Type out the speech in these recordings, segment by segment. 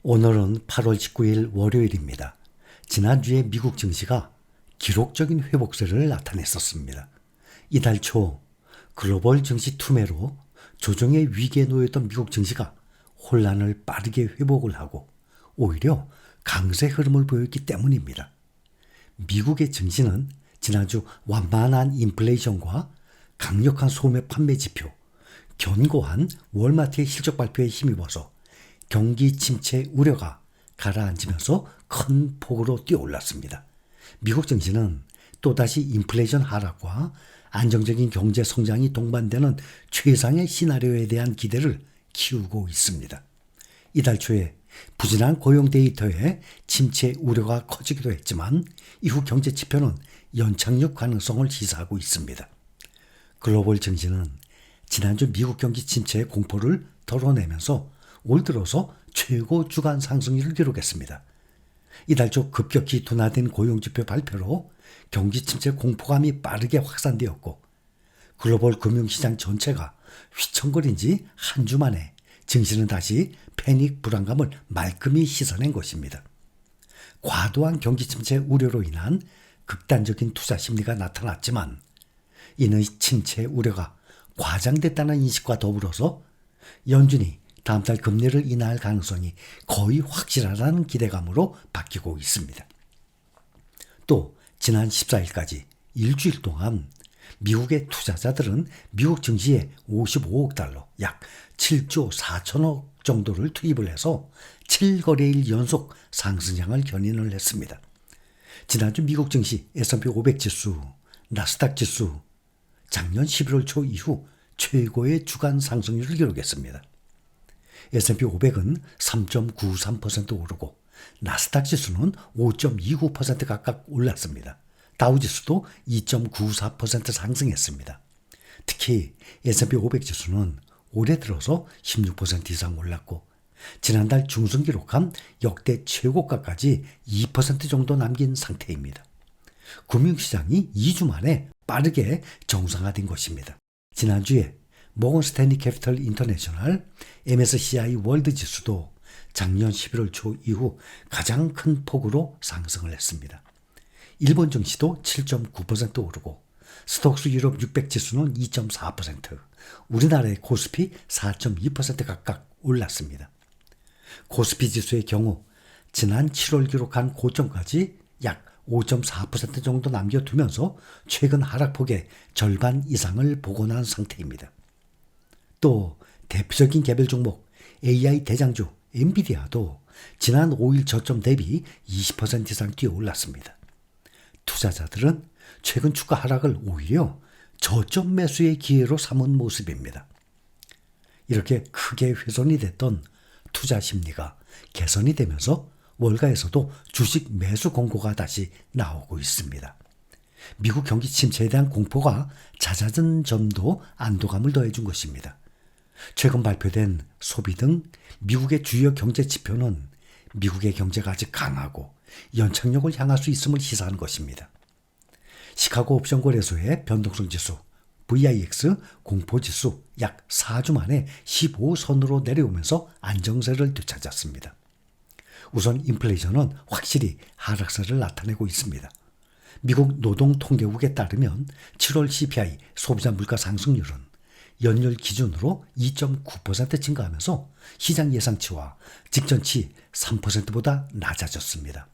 오늘은 8월 19일 월요일입니다. 지난주에 미국 증시가 기록적인 회복세를 나타냈었습니다. 이달 초 글로벌 증시 투매로 조정의 위기에 놓였던 미국 증시가 혼란을 빠르게 회복을 하고 오히려 강세 흐름을 보였기 때문입니다. 미국의 증시는 지난주 완만한 인플레이션과 강력한 소매 판매 지표, 견고한 월마트의 실적 발표에 힘입어서 경기 침체 우려가 가라앉으면서 큰 폭으로 뛰어올랐습니다. 미국 증시는 또다시 인플레이션 하락과 안정적인 경제 성장이 동반되는 최상의 시나리오에 대한 기대를 키우고 있습니다. 이달 초에 부진한 고용 데이터에 침체 우려가 커지기도 했지만 이후 경제 지표는 연착륙 가능성을 시사하고 있습니다. 글로벌 증시는 지난주 미국 경기 침체의 공포를 덜어내면서 올 들어서 최고 주간 상승률을 기록했습니다. 이달 초 급격히 둔화된 고용지표 발표로 경기 침체 공포감이 빠르게 확산되었고 글로벌 금융시장 전체가 휘청거린 지 한 주 만에 증시는 다시 패닉 불안감을 말끔히 씻어낸 것입니다. 과도한 경기 침체 우려로 인한 극단적인 투자 심리가 나타났지만 이는 침체 우려가 과장됐다는 인식과 더불어서 연준이 다음 달 금리를 인하할 가능성이 거의 확실하다는 기대감으로 바뀌고 있습니다. 또 지난 14일까지 일주일 동안 미국의 투자자들은 미국 증시에 55억 달러, 약 7조 4천억 정도를 투입을 해서 7거래일 연속 상승장을 견인을 했습니다. 지난주 미국 증시 S&P 500 지수, 나스닥 지수 작년 11월 초 이후 최고의 주간 상승률을 기록했습니다. S&P 500은 3.93% 오르고 나스닥 지수는 5.29% 각각 올랐습니다. 다우지수도 2.94% 상승했습니다. 특히 S&P 500 지수는 올해 들어서 16% 이상 올랐고 지난달 중순 기록한 역대 최고가까지 2% 정도 남긴 상태입니다. 금융시장이 2주 만에 빠르게 정상화된 것입니다. 지난주에 모건 스탠리 캐피털 인터내셔널 MSCI 월드 지수도 작년 11월 초 이후 가장 큰 폭으로 상승을 했습니다. 일본 증시도 7.9% 오르고 스톡스 유럽 600 지수는 2.4%, 우리나라의 코스피 4.2% 각각 올랐습니다. 코스피 지수의 경우 지난 7월 기록한 고점까지 약 5.4% 정도 남겨두면서 최근 하락폭의 절반 이상을 복원한 상태입니다. 또 대표적인 개별 종목 AI 대장주 엔비디아도 지난 5일 저점 대비 20% 이상 뛰어올랐습니다. 투자자들은 최근 주가 하락을 오히려 저점 매수의 기회로 삼은 모습입니다. 이렇게 크게 훼손이 됐던 투자 심리가 개선이 되면서 월가에서도 주식 매수 공고가 다시 나오고 있습니다. 미국 경기 침체에 대한 공포가 잦아든 점도 안도감을 더해준 것입니다. 최근 발표된 소비 등 미국의 주요 경제 지표는 미국의 경제가 아직 강하고 연착륙을 향할 수 있음을 시사하는 것입니다. 시카고 옵션 거래소의 변동성 지수 VIX 공포지수 약 4주 만에 15선으로 내려오면서 안정세를 되찾았습니다. 우선 인플레이션은 확실히 하락세를 나타내고 있습니다. 미국 노동통계국에 따르면 7월 CPI 소비자 물가 상승률은 연율 기준으로 2.9% 증가하면서 시장 예상치와 직전치 3%보다 낮아졌습니다.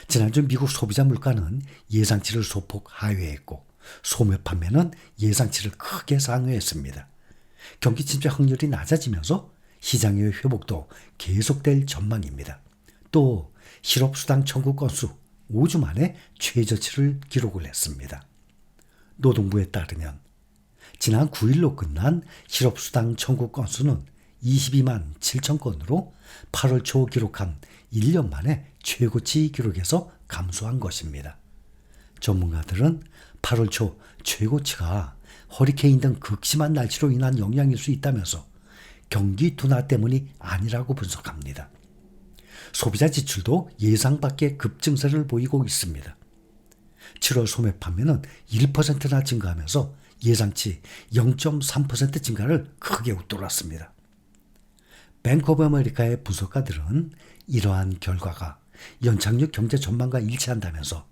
지난주 미국 소비자 물가는 예상치를 소폭 하회했고 소매 판매는 예상치를 크게 상회했습니다. 경기 침체 확률이 낮아지면서 시장의 회복도 계속될 전망입니다. 또 실업수당 청구 건수 5주 만에 최저치를 기록을 했습니다. 노동부에 따르면 지난 9일로 끝난 실업수당 청구 건수는 22만 7천 건으로 8월 초 기록한 1년 만에 최고치 기록에서 감소한 것입니다. 전문가들은 8월 초 최고치가 허리케인 등 극심한 날씨로 인한 영향일 수 있다면서 경기 둔화 때문이 아니라고 분석합니다. 소비자 지출도 예상 밖의 급증세를 보이고 있습니다. 7월 소매 판매는 1%나 증가하면서 예상치 0.3% 증가를 크게 웃돌았습니다. 뱅크 오브 아메리카의 분석가들은 이러한 결과가 연착륙 경제 전망과 일치한다면서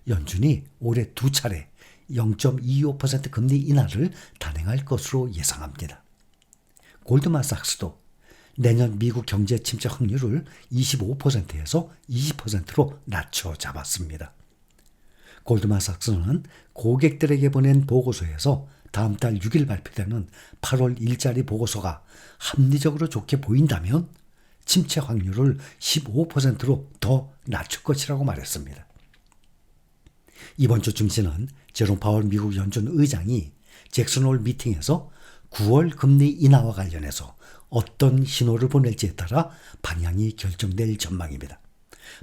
연준이 올해 두 차례 0.25% 금리 인하를 단행할 것으로 예상합니다. 골드만삭스도 내년 미국 경제 침체 확률을 25%에서 20%로 낮춰 잡았습니다. 골드만삭스는 고객들에게 보낸 보고서에서 다음 달 6일 발표되는 8월 일자리 보고서가 합리적으로 좋게 보인다면 침체 확률을 15%로 더 낮출 것이라고 말했습니다. 이번 주 증시는 제롬 파월 미국 연준 의장이 잭슨홀 미팅에서 9월 금리 인하와 관련해서 어떤 신호를 보낼지에 따라 방향이 결정될 전망입니다.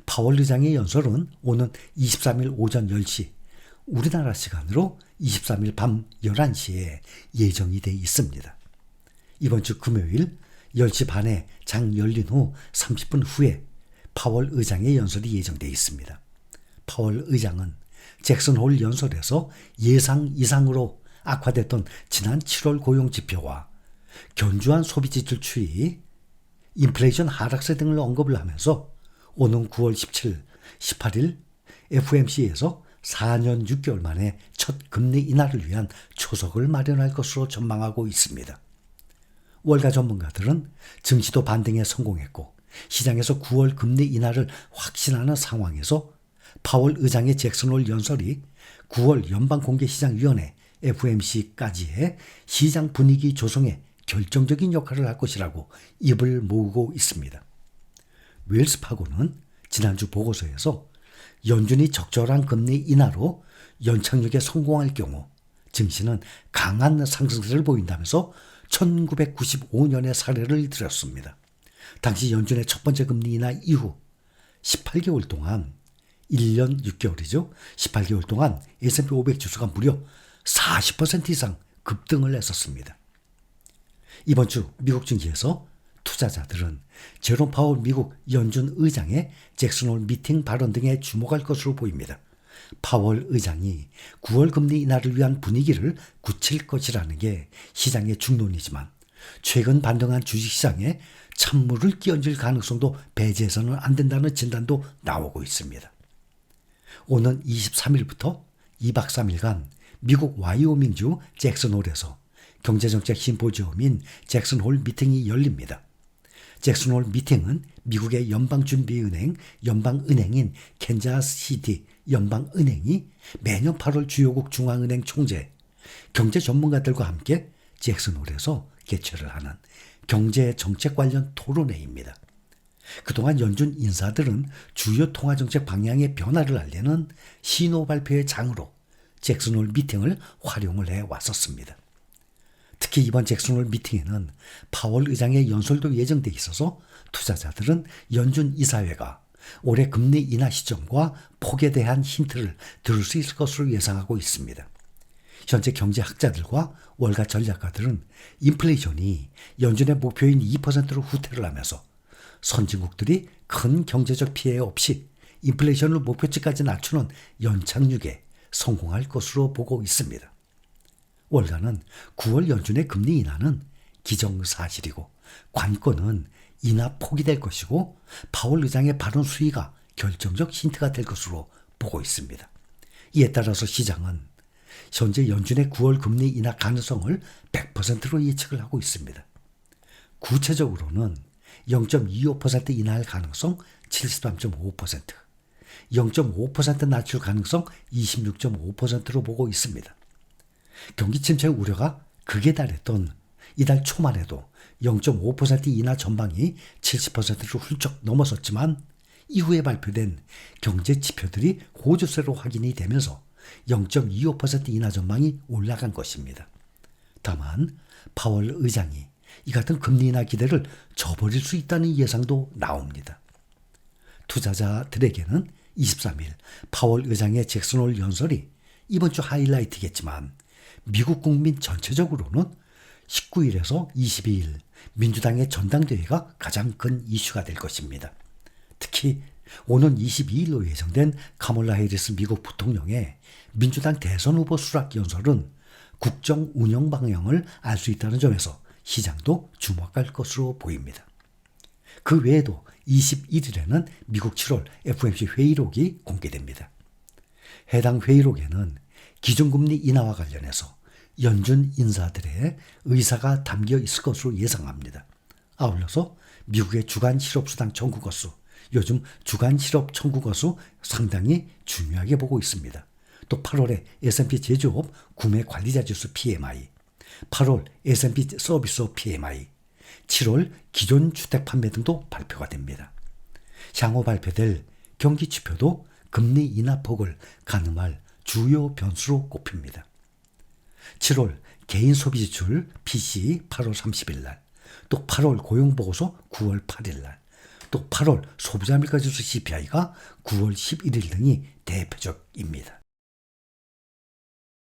파월 의장의 연설은 오는 23일 오전 10시, 우리나라 시간으로 23일 밤 11시에 예정이 돼 있습니다. 이번 주 금요일 10시 반에 장 열린 후 30분 후에 파월 의장의 연설이 예정돼 있습니다. 파월 의장은 잭슨홀 연설에서 예상 이상으로 악화됐던 지난 7월 고용 지표와 견주한 소비 지출 추이, 인플레이션 하락세 등을 언급을 하면서 오는 9월 17, 18일 FOMC에서 4년 6개월 만에 첫 금리 인하를 위한 초석을 마련할 것으로 전망하고 있습니다. 월가 전문가들은 증시도 반등에 성공했고 시장에서 9월 금리 인하를 확신하는 상황에서 파월 의장의 잭슨홀 연설이 9월 연방공개시장위원회 FOMC까지의 시장 분위기 조성에 결정적인 역할을 할 것이라고 입을 모으고 있습니다. 웰스파고는 지난주 보고서에서 연준이 적절한 금리 인하로 연착륙에 성공할 경우 증시는 강한 상승세를 보인다면서 1995년의 사례를 들었습니다. 당시 연준의 첫 번째 금리 인하 이후 18개월 동안 1년 6개월이죠. 18개월 동안 S&P 500 지수가 무려 40% 이상 급등을 했었습니다. 이번 주 미국 증시에서 투자자들은 제롬 파월 미국 연준 의장의 잭슨홀 미팅 발언 등에 주목할 것으로 보입니다. 파월 의장이 9월 금리 인하를 위한 분위기를 굳힐 것이라는 게 시장의 중론이지만 최근 반등한 주식시장에 찬물을 끼얹을 가능성도 배제해서는 안 된다는 진단도 나오고 있습니다. 오는 23일부터 2박 3일간 미국 와이오밍주 잭슨홀에서 경제정책 심포지엄인 잭슨홀 미팅이 열립니다. 잭슨홀 미팅은 미국의 연방준비은행, 연방은행인 캔자스시티 연방은행이 매년 8월 주요국 중앙은행 총재, 경제 전문가들과 함께 잭슨홀에서 개최를 하는 경제정책 관련 토론회입니다. 그동안 연준 인사들은 주요 통화정책 방향의 변화를 알리는 신호 발표의 장으로 잭슨홀 미팅을 활용을 해왔었습니다. 특히 이번 잭슨홀 미팅에는 파월 의장의 연설도 예정돼 있어서 투자자들은 연준 이사회가 올해 금리 인하 시점과 폭에 대한 힌트를 들을 수 있을 것으로 예상하고 있습니다. 현재 경제학자들과 월가 전략가들은 인플레이션이 연준의 목표인 2%로 후퇴를 하면서 선진국들이 큰 경제적 피해 없이 인플레이션을 목표치까지 낮추는 연착륙에 성공할 것으로 보고 있습니다. 월가는 9월 연준의 금리 인하는 기정사실이고 관건은 인하 폭이 될 것이고 파월 의장의 발언 수위가 결정적 힌트가 될 것으로 보고 있습니다. 이에 따라서 시장은 현재 연준의 9월 금리 인하 가능성을 100%로 예측을 하고 있습니다. 구체적으로는 0.25% 인하할 가능성 73.5%, 0.5% 낮출 가능성 26.5%로 보고 있습니다. 경기 침체 우려가 극에 달했던 이달 초만 해도 0.5% 인하 전망이 70%를 훌쩍 넘어섰지만 이후에 발표된 경제 지표들이 호조세로 확인이 되면서 0.25% 인하 전망이 올라간 것입니다. 다만 파월 의장이 이 같은 금리 인하 기대를 저버릴 수 있다는 예상도 나옵니다. 투자자들에게는 23일 파월 의장의 잭슨홀 연설이 이번 주 하이라이트겠지만 미국 국민 전체적으로는 19일에서 22일 민주당의 전당대회가 가장 큰 이슈가 될 것입니다. 특히 오는 22일로 예정된 카멀라 해리스 미국 부통령의 민주당 대선 후보 수락 연설은 국정 운영 방향을 알 수 있다는 점에서 시장도 주목할 것으로 보입니다. 그 외에도 21일에는 미국 7월 FOMC 회의록이 공개됩니다. 해당 회의록에는 기준금리 인하와 관련해서 연준 인사들의 의사가 담겨 있을 것으로 예상합니다. 아울러서 미국의 주간 실업수당 청구 건수, 요즘 주간 실업 청구 건수 상당히 중요하게 보고 있습니다. 또 8월에 S&P 제조업 구매 관리자 지수 PMI, 8월 S&P 서비스업 PMI, 7월 기존 주택 판매 등도 발표가 됩니다. 향후 발표될 경기 지표도 금리 인하 폭을 가늠할 주요 변수로 꼽힙니다. 7월 개인 소비 지출 PCE 8월 30일 날, 또 8월 고용보고서 9월 8일 날, 또 8월 소비자 물가지수 CPI가 9월 11일 등이 대표적입니다.